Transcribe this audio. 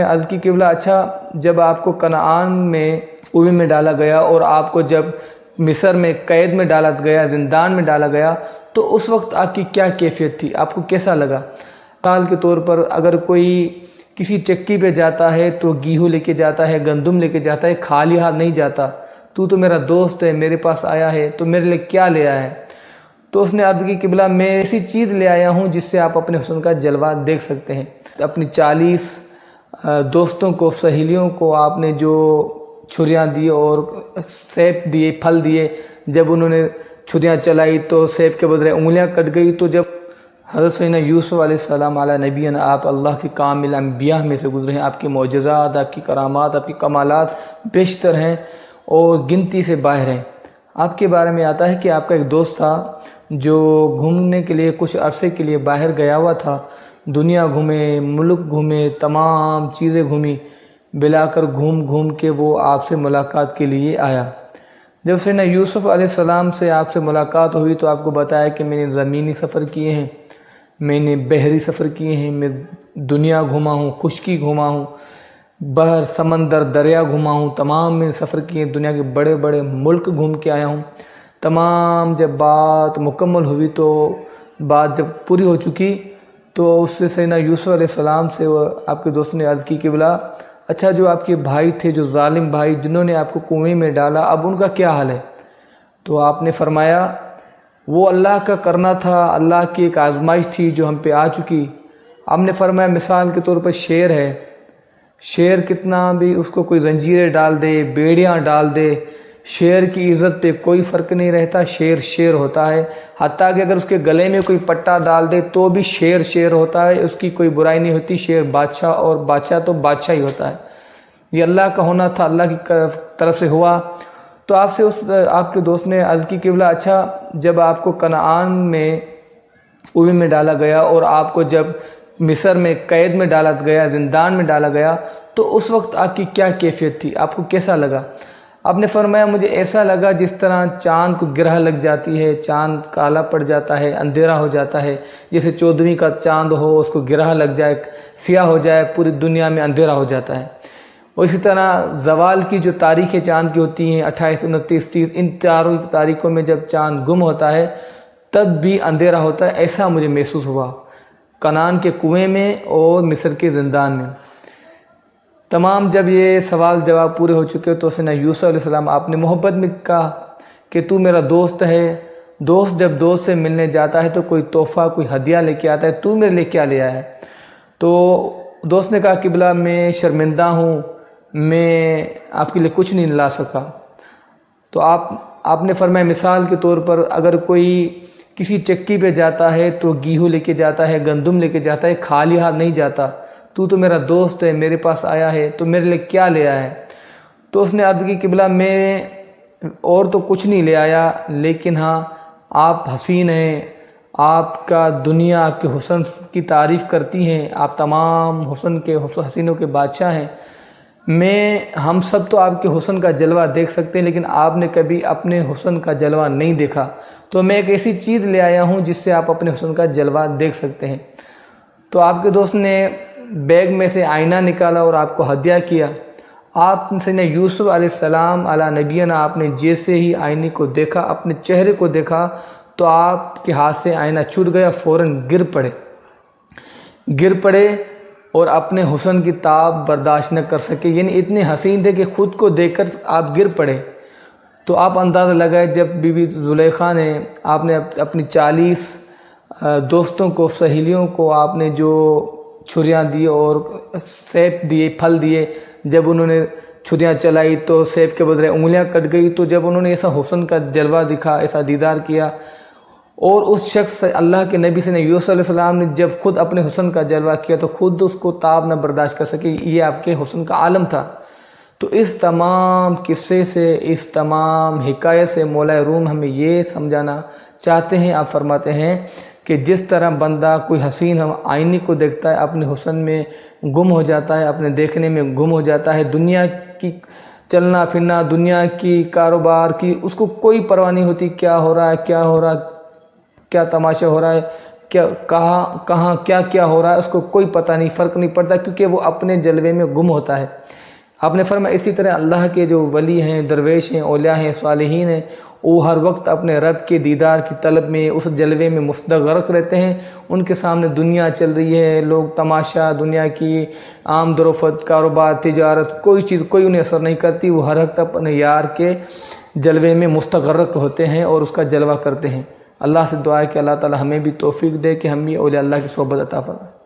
عرض کی قبلہ اچھا جب آپ کو کنعان میں کنویں میں ڈالا گیا اور آپ کو جب مصر میں قید میں ڈالا گیا، زندان میں ڈالا گیا، تو اس وقت آپ کی کیا کیفیت تھی؟ آپ کو کیسا لگا؟ مثال کے طور پر اگر کوئی کسی چکی پہ جاتا ہے تو گیہوں لے کے جاتا ہے، گندم لے کے جاتا ہے، خالی ہاتھ نہیں جاتا۔ تو میرا دوست ہے، میرے پاس آیا ہے تو میرے لیے کیا لے آیا ہے؟ تو اس نے عرض کی قبلہ میں ایسی چیز لے آیا ہوں جس سے آپ اپنے حسن کا جلوہ دیکھ سکتے ہیں۔ اپنی 40 دوستوں کو، سہیلیوں کو آپ نے جو چھریاں دی اور سیب دیے، پھل دیے، جب انہوں نے چھریاں چلائی تو سیب کے بدلے انگلیاں کٹ گئی۔ تو جب حضرت سیدنا یوسف علیہ السلام علی نبینا، آپ اللہ کے کامل انبیاء میں سے گزرے ہیں، آپ کے معجزات، آپ کی کرامات، آپ کی کمالات بیشتر ہیں اور گنتی سے باہر ہیں۔ آپ کے بارے میں آتا ہے کہ آپ کا ایک دوست تھا جو گھومنے کے لیے کچھ عرصے کے لیے باہر گیا ہوا تھا، دنیا گھومے، ملک گھومے، تمام چیزیں گھومی، بلا کر گھوم کے وہ آپ سے ملاقات کے لیے آیا۔ جب سیدنا یوسف علیہ السلام سے آپ سے ملاقات ہوئی تو آپ کو بتایا کہ میں نے زمینی سفر کیے ہیں، میں نے بحری سفر کیے ہیں، میں دنیا گھوما ہوں، خشکی گھوما ہوں، بحر، سمندر، دریا گھوما ہوں، تمام میں نے سفر کیے ہیں، دنیا کے بڑے بڑے ملک گھوم کے آیا ہوں۔ تمام جب بات مکمل ہوئی تو بات جب پوری ہو چکی تو اس سے سیدنا یوسف علیہ السلام سے آپ کے دوست نے عرض کی کہ بلا اچھا جو آپ کے بھائی تھے، جو ظالم بھائی جنہوں نے آپ کو کنویں میں ڈالا، اب ان کا کیا حال ہے؟ تو آپ نے فرمایا وہ اللہ کا کرنا تھا، اللہ کی ایک آزمائش تھی جو ہم پہ آ چکی۔ آپ نے فرمایا مثال کے طور پر شیر ہے، شیر کتنا بھی اس کو کوئی زنجیریں ڈال دے، بیڑیاں ڈال دے، شیر کی عزت پہ کوئی فرق نہیں رہتا، شیر شیر ہوتا ہے۔ حتیٰ کہ اگر اس کے گلے میں کوئی پٹا ڈال دے تو بھی شیر شیر ہوتا ہے، اس کی کوئی برائی نہیں ہوتی۔ شیر بادشاہ، اور بادشاہ تو بادشاہ ہی ہوتا ہے۔ یہ اللہ کا ہونا تھا، اللہ کی طرف سے ہوا۔ تو آپ کے دوست نے عرض کی قبلہ اچھا جب آپ کو کنعان میں کنویں میں ڈالا گیا اور آپ کو جب مصر میں قید میں ڈالا گیا، زندان میں ڈالا گیا، تو اس وقت آپ کی کیا کیفیت تھی؟ آپ کو کیسا لگا؟ آپ نے فرمایا مجھے ایسا لگا جس طرح چاند کو گرہ لگ جاتی ہے، چاند کالا پڑ جاتا ہے، اندھیرا ہو جاتا ہے، جیسے 14ویں کا چاند ہو، اس کو گرہ لگ جائے، سیاہ ہو جائے، پوری دنیا میں اندھیرا ہو جاتا ہے۔ اور اسی طرح زوال کی جو تاریخیں چاند کی ہوتی ہیں 28، 29، 30، ان چاروں تاریخوں میں جب چاند گم ہوتا ہے تب بھی اندھیرا ہوتا ہے، ایسا مجھے محسوس ہوا کنعان کے کنویں میں اور مصر کے زندان میں۔ تمام جب یہ سوال جواب پورے ہو چکے تو سیدنا یوسف علیہ السلام آپ نے محبت میں کہا کہ تو میرا دوست ہے، دوست جب دوست سے ملنے جاتا ہے تو کوئی تحفہ، کوئی ہدیہ لے کے آتا ہے، تو میرے لیے کیا لے آیا ہے؟ تو دوست نے کہا کہ بلا میں شرمندہ ہوں، میں آپ کے لیے کچھ نہیں لا سکا۔ تو آپ نے فرمایا مثال کے طور پر اگر کوئی کسی چکی پہ جاتا ہے تو گیہوں لے کے جاتا ہے، گندم لے کے جاتا ہے، خالی ہاتھ نہیں جاتا۔ تو میرا دوست ہے، میرے پاس آیا ہے تو میرے لیے کیا لے آیا ہے؟ تو اس نے عرض کی کہ بلا میں اور تو کچھ نہیں لے آیا، لیکن ہاں آپ حسین ہیں، آپ کا دنیا آپ کے حسن کی تعریف کرتی ہیں، آپ تمام حسینوں کے بادشاہ ہیں۔ ہم سب تو آپ کے حسن کا جلوہ دیکھ سکتے ہیں، لیکن آپ نے کبھی اپنے حسن کا جلوہ نہیں دیکھا، تو میں ایک ایسی چیز لے آیا ہوں جس سے آپ اپنے حسن کا جلوہ دیکھ سکتے ہیں۔ تو آپ کے دوست نے بیگ میں سے آئینہ نکالا اور آپ کو ہدیہ کیا۔ آپ سیدنا یوسف علیہ السلام علی نبینا، آپ نے جیسے ہی آئینے کو دیکھا، اپنے چہرے کو دیکھا تو آپ کے ہاتھ سے آئینہ چھوٹ گیا، فوراً گر پڑے اور اپنے حسن کی تاب برداشت نہ کر سکے، یعنی اتنے حسین تھے کہ خود کو دیکھ کر آپ گر پڑے۔ تو آپ اندازہ لگائے جب بی بی زلیخا نے، آپ نے اپنی 40 دوستوں کو، سہیلیوں کو آپ نے جو چھریاں دی اور سیب دیے، پھل دیے، جب انہوں نے چھریاں چلائی تو سیب کے بدلے انگلیاں کٹ گئی، تو جب انہوں نے ایسا حسن کا جلوہ دکھا، ایسا دیدار کیا، اور اس شخص اللہ کے نبی سے یوسف علیہ السلام نے جب خود اپنے حسن کا جلوہ کیا تو خود اس کو تاب نہ برداشت کر سکے، یہ آپ کے حسن کا عالم تھا۔ تو اس تمام قصے سے، اس تمام حکایت سے مولا روم ہمیں یہ سمجھانا چاہتے ہیں، آپ فرماتے ہیں کہ جس طرح بندہ کوئی حسین آئینے کو دیکھتا ہے، اپنے حسن میں گم ہو جاتا ہے، اپنے دیکھنے میں گم ہو جاتا ہے، دنیا کی چلنا پھرنا، دنیا کی کاروبار کی اس کو کوئی پرواہ نہیں ہوتی، کیا ہو رہا ہے، کیا تماشا ہو رہا ہے، کہاں کیا ہو رہا ہے اس کو کوئی پتہ نہیں، فرق نہیں پڑتا، کیونکہ وہ اپنے جلوے میں گم ہوتا ہے۔ آپ نے فرمایا اسی طرح اللہ کے جو ولی ہیں، درویش ہیں، اولیاء ہیں، صالحین ہیں، وہ ہر وقت اپنے رب کے دیدار کی طلب میں اس جلوے میں مستغرق رہتے ہیں۔ ان کے سامنے دنیا چل رہی ہے، لوگ تماشا، دنیا کی آمد و رفت، کاروبار، تجارت، کوئی چیز کوئی انہیں اثر نہیں کرتی، وہ ہر وقت اپنے یار کے جلوے میں مستغرق ہوتے ہیں اور اس کا جلوہ کرتے ہیں۔ اللہ سے دعا ہے کہ اللہ تعالی ہمیں بھی توفیق دے کہ ہم بھی اولیاء اللہ کی صحبت عطا فرمائے۔